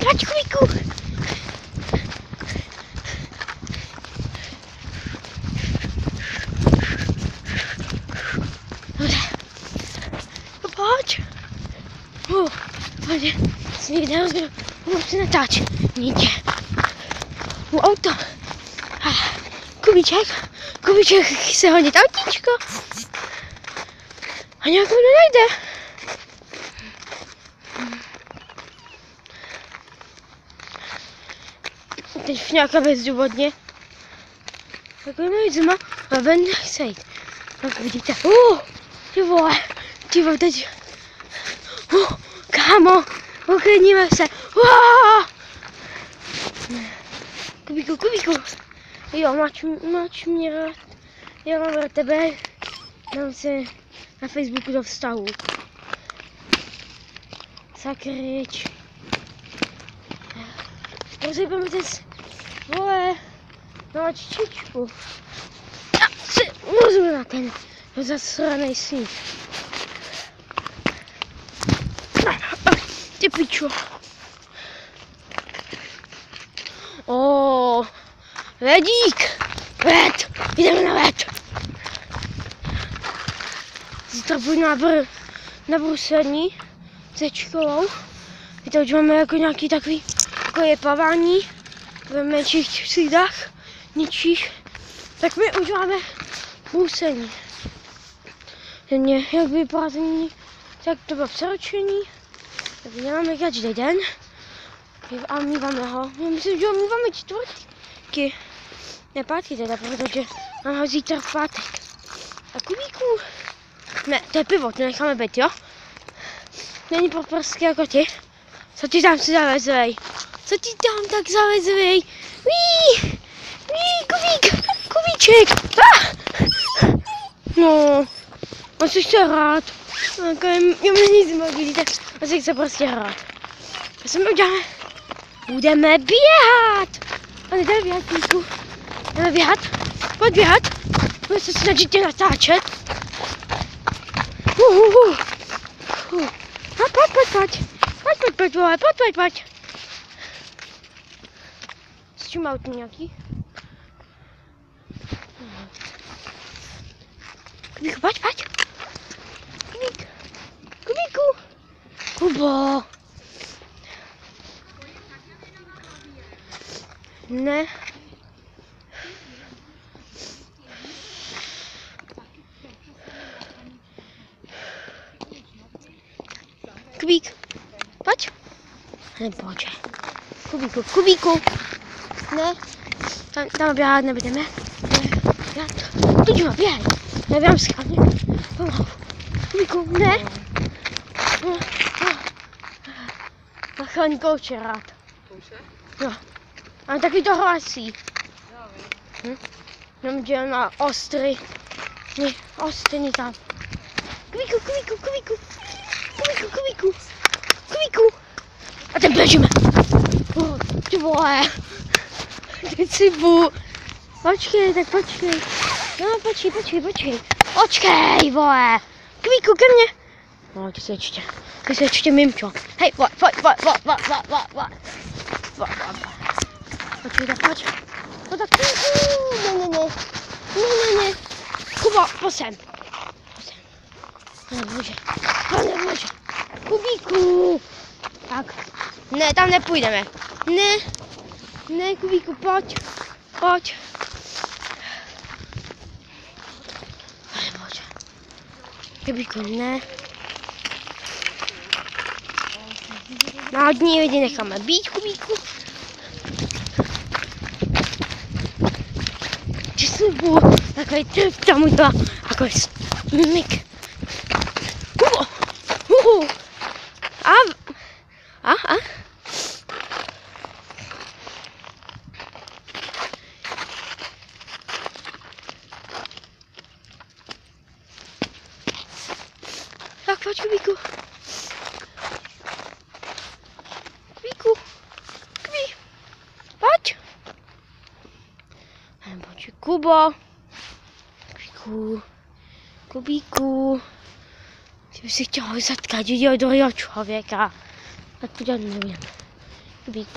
pojď, Kubíku. Dobře. No pojď. Pojď. Jsi někde rozběhl. Už se natáč. Nikde. Auto. Kubíček chce honit autíčko. A nějak ho nenajde. Teď nějaká bezdůvodně. Tak ho najít zima a ven nechce jít. Tak vidíte. Ty vole, teď. Kámo, uklidníme se. Kubíku. Jo, máš mě rád. Já mám rád tebe. Dám si na Facebooku do vztahu. Sakryč. Rozejbeme ten vole. No čičičku. Já si můžu na ten zasranej sníh. Ty pičo. Ledík! Led! Jdeme na led! Zítra budu na bruslení se školou. Víte, už máme jako nějaký takový jako je plavání v menších třídách, nižších. Tak my už máme bruslení. Jak vypadá ten, tak to bylo přeročení. Tak děláme každý den. A míváme ho. Já myslím, že ho míváme čtvrtky. Ne, pátky teda, protože mám ho zítra v pátek. A Kubíku. Ne, to je pivo, to necháme být, jo? Není podprský jako ty. Co ti tam si zavezvej? Co ti tam tak zavezvej? Kubíček. No, on si chce hrát. Já mě nic nemohu, vidíte, on si chce prostě hrát. A co my uděláme? Budeme běhat! A jdeme běhat, Kubíku. Jdeme běhat. Pojď běhat. Budeme se snažit tě natáčet. A pojď, vole, pojď. S čím aut nějaký? Kubíku, pojď. Kubíku. Kubo. Ne. Kubík, pojď. Nepojď. Kubíku. Ne. Tam běhat nebudeme. Pojďme, běhej. Neběhám schválně. Pomalu. Kubíku, ne. A chlaň kouče rád. Kouče? Jo. A taky to hlásí. Jenom dělám na ostry. Ostry tam. Kubíku. A ten běžíme. Ty vole. Teď si bu. Počkej. No, počkej. Počkej, vole. Kubíku, ke mně. No, ty se ještě mimčo. Hej, pojď. Pojď. No tak, ne. Kuba, pojď sem. Nebože. Kubíku. Tak. Ne, tam nepůjdeme. Ne, Kubíku, pojď. Nebože. Kubíku, ne. Na hodní lidi necháme být, Kubíku. Že jsem byl takový trp, tam udělá takový mik. A? Tak pojď, Kubíku. Pojď. Pojď, Kubo. Kubíku. Ty bys si chtěl zatkat, viděl druhého člověka. Tak to dělat nebudeme. Big